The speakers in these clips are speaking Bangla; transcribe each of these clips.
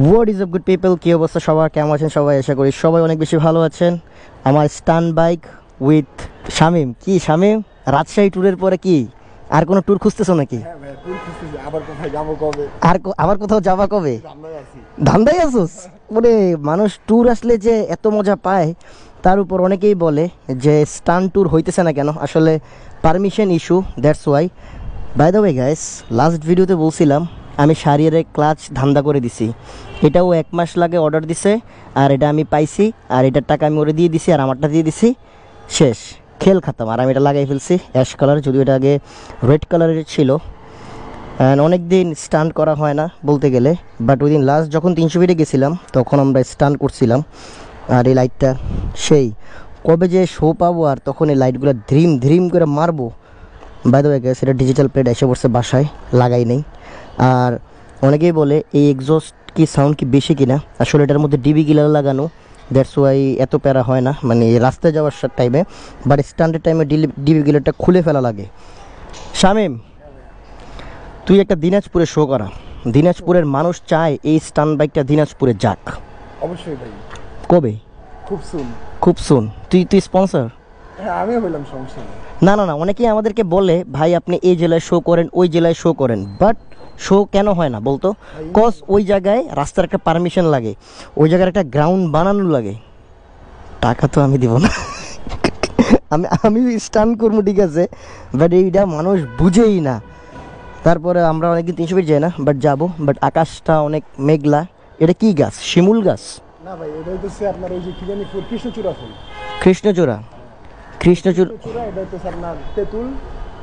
What is up good people, কী অবস্থা সবার, কেমন আছেন সবাই? আশা করি সবাই অনেক বেশি ভালো আছেন। আমার স্টান বাইক উইথ শামিম। কি শামিম, রাজশাহী ট্যুরের পরে কি আর কোনো ট্যুর খুঁজতেছো নাকি? আবার কোথাও যাবা কবে? ধান্দাই আসোস? মানে মানুষ ট্যুর আসলে যে এত মজা পায়, তার উপর অনেকেই বলে যে স্টান ট্যুর হইতেছে না কেন। আসলে permission issue, that's why. By the way guys, last ভিডিওতে বলছিলাম আমি শারিয়ারে ক্লাচ ধান্দা করে দিছি। এটাও 1 মাস লাগে অর্ডার দিছে, আর এটা আমি পাইছি, আর এটার টাকা আমি ওরে দিয়ে দিছি, আর আমারটা দিয়ে দিছি, শেষ খেল খাতাম। আর আমি এটা লাগাই ফেলছি অ্যাশ কালার, যদিও এটা আগে রেড কালারের ছিল। অ্যান্ড অনেক দিন স্টান্ট করা হয় না বলতে গেলে, বাট ওই দিন লাস্ট যখন 300 ফিটে গেছিলাম তখন আমরা স্টান্ট করছিলাম। আর এই লাইটটা সেই কবে যে শো পাবো, আর তখন এই লাইটগুলো ধ্রিম ধ্রিম করে মারবো। বাই দ্য ওয়ে গাইস, এটা ডিজিটাল প্লেট এসে পড়ছে বাসায়, লাগাই নেই। আর অনেকেই বলে এই এক্সস্ট কি সাউন্ড কি বেশি কিনা, আসলে এটার মধ্যে ডিবি গিলার লাগানো, দ্যাটস ওয়াই এত প্যারা হয় না মানে রাস্তায় যাওয়ার টাইমে। বাট স্ট্যান্ডের টাইমে ডিবি গিলারটা খুলে ফেলা লাগে। শামিম, তুই একটা দিনাজপুরে শো করা। দিনাজপুরের মানুষ চায় এই স্টান বাইকটা দিনাজপুরে যাক। অবশ্যই ভাই। কবে? খুব সুন। খুব সুন। তুই স্পন্সর? হ্যাঁ, আমি হইলাম সমস্যা নেই। না, অনেকেই আমাদেরকে বলে ভাই আপনি এই জেলায় শো করেন, ওই জেলায় শো করেন, বাট শো কেন হয় না বলতো? কজ ওই জায়গায় রাস্তার একটা পারমিশন লাগে, ওই জায়গার একটা গ্রাউন্ড বানানো লাগে। টাকা তো আমি দিব না, আমি স্টান করবো ঠিক আছে, বাট এইটা মানুষ বুঝেই না। তারপরে আমরা অনেকদিন 300 ফিট যাই না, বাট যাবো। বাট আকাশটা অনেক মেঘলা। এটা কি গাছ? শিমুল গাছ? না ভাই, এটা হইতেছে আপনার ওই যে কি জানি ফুল, কৃষ্ণচূড়া ফুল। কৃষ্ণচূড়া? কৃষ্ণচূড়া, এটা হইতেছে আপনার তেঁতুল,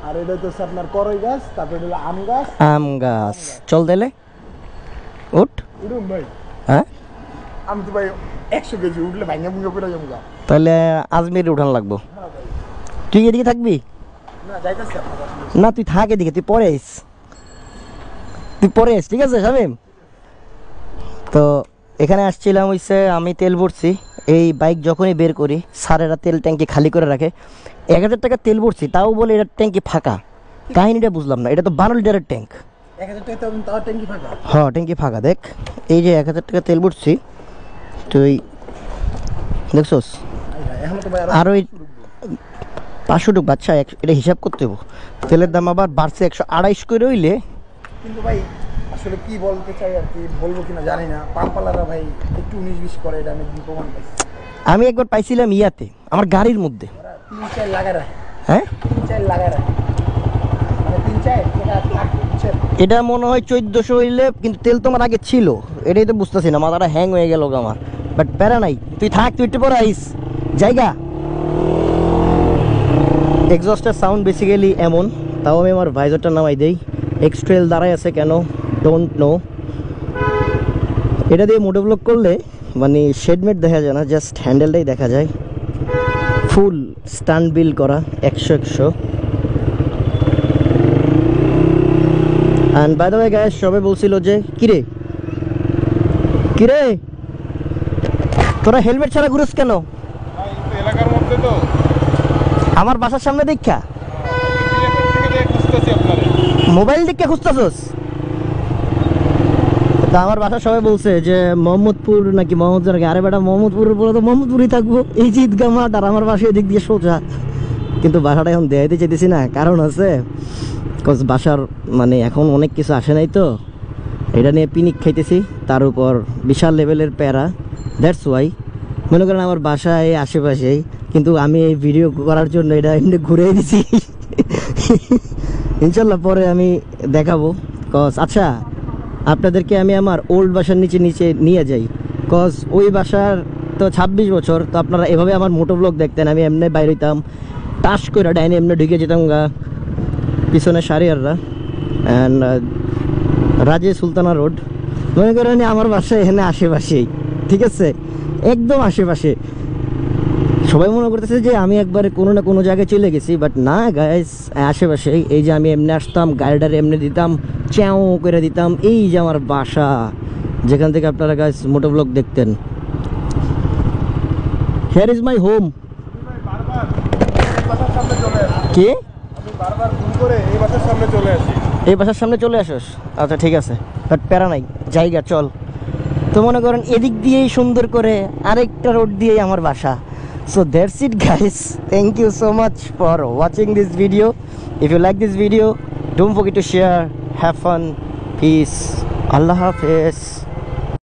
আর এটা হইতেছে আপনার করই গাছ, তারপরে হলো আম গাছ। আম গাছ। চল দিলে উঠ। উঠুন ভাই। হ্যাঁ, আমি তো ভাই 100 কেজি উঠলে ভাঙা ভুঙ্গা করে যাবো গা। তাহলে আজমিরে উঠান লাগবো। হ্যাঁ ভাই। তুই এদিকে থাকবি? না, যাইতাছি আপনার। না, তুই থাক এদিকে, তুই পরে আইস, ঠিক আছে শামিম? তো এখানে আসছিলাম হইছে, আমি তেল ভরছি। এই বাইক যখনই বের করি স্যারেরা তেল ট্যাঙ্কি খালি করে রাখে। 1000 টাকা তেল ভরছি, তাও বলে এটা ট্যাঙ্কি ফাঁকা। কাহিনিটা বুঝলাম না, এটা তো 12 লিটারের ট্যাঙ্ক। 1000 টাকা তো তাও ট্যাঙ্কি ফাঁকা। হ্যাঁ, ট্যাঙ্কি ফাঁকা। দেখ, এই যে 1000 টাকা তেল ভরছি, তুই দেখছোস? এখন তো ভাই আর ওই 500 টাকা বাচ্চা, এটা হিসাব করতে হবো। তেলের দাম আবার বাড়ছে 128 করে হইলে। কিন্তু ভাই আসলে কি বলতে চাই আর কি বলবো কিনা জানি না, পাম্পালারা ভাই একটু 19-20 করে, এটা আমি প্রমাণ পাইছি। আমি একবার পাইছিলাম ইয়াতে, আমার গাড়ির মধ্যে। 3-4 লাগা রাখে। হ্যাঁ, 3-4 লাগা রাখে, মানে 3-4 টাকা। এটা মনে হয় 1400 হইলে, কিন্তু তেল তোমার আগে ছিল, এটাই তো বুঝতেছি না, মাথাটা হ্যাং হয়ে গেল আমার। বাট প্যারা নাই, তুই থাক, তুই একটু পরে আইস জায়গা। এক্সস্টের সাউন্ড বেসিক্যালি এমন, তাও আমি আমার ভাইজারটা নামাই দেই। এক্সট্রেল দাঁড়ায় আছে কেন ডোন্ট নো। এটা দিয়ে মোটোব্লক করলে মানে শেডমেট দেখা যায় না, জাস্ট হ্যান্ডেলটাই দেখা যায়। ফুল স্টান্ট বিল করা 100 and by the way guys, সবাই বলছিল যে কিরে তোরা হেলমেট ছাড়া ঘুরিস কেন? এলাকার মধ্যে তো আমার বাসার সামনে দেখা মোবাইল দিকে খুঁজতেছস? তা আমার বাসা সবাই বলছে যে মোহাম্মদপুর নাকি মোহাম্মদপুর নাকি। আরে বেটা, মোহাম্মদপুরের পরে তো মোহাম্মদপুরই থাকবো, এই যে ঈদগাহ মাঠ, আর আমার বাসা এদিক দিয়ে সোজা। কিন্তু বাসাটা এখন দেখাইতে চাইতেছি না, কারণ আছে কজ বাসার মানে এখন অনেক কিছু আসে নাই তো, এটা নিয়ে পিনিক খাইতেছি, তার উপর বিশাল লেভেলের প্যারা। দ্যাটস ওয়াই মনে করেন আমার বাসায় আশেপাশেই, কিন্তু আমি এই ভিডিও করার জন্য এটা এমনি ঘুরে দিছি। ইনশাল্লাহ পরে আমি দেখাবো। কজ আচ্ছা, আপনাদেরকে আমি আমার ওল্ড বাসার নিচে নিয়ে যাই, কজ ওই বাসার তো 26 বছর, তো আপনারা এভাবে আমার মোটো ব্লগ দেখতেন। আমি এমনি বাইরে হইতাম, টাস করে ডাইনে এমনি ঢুকে যেতাম গা, পিছনে শারিয়াররা অ্যান্ড রাজে সুলতানা রোড। মনে করেন আমার বাসা এখানে আশেপাশেই, ঠিক আছে, একদম আশেপাশে। সবাই মনে করতেছে যে আমি একবারে কোনো না কোনো জায়গায় চলে গেছি, বাট না গাইস, আশেপাশেই। এই যে আমি এমনি আসতাম, গাড়িটারে এমনি দিতাম, চ্যাও করে দিতাম, এই যে আমার বাসা, যেখান থেকে আপনারা গাইস মোটো ব্লগ দেখতেন। Here is my home. কি? বারবার ভুল করে এই বাসার সামনে চলে আসি। এই বাসার সামনে চলে আসোস? আচ্ছা ঠিক আছে, বাট প্যারা নাই, জায়গা চল। তো মনে করেন এদিক দিয়েই সুন্দর করে আরেকটা রোড দিয়েই আমার বাসা। So that's it guys, thank you so much for watching this video. If you like this video, don't forget to share. Have fun. Peace. Allah Hafiz.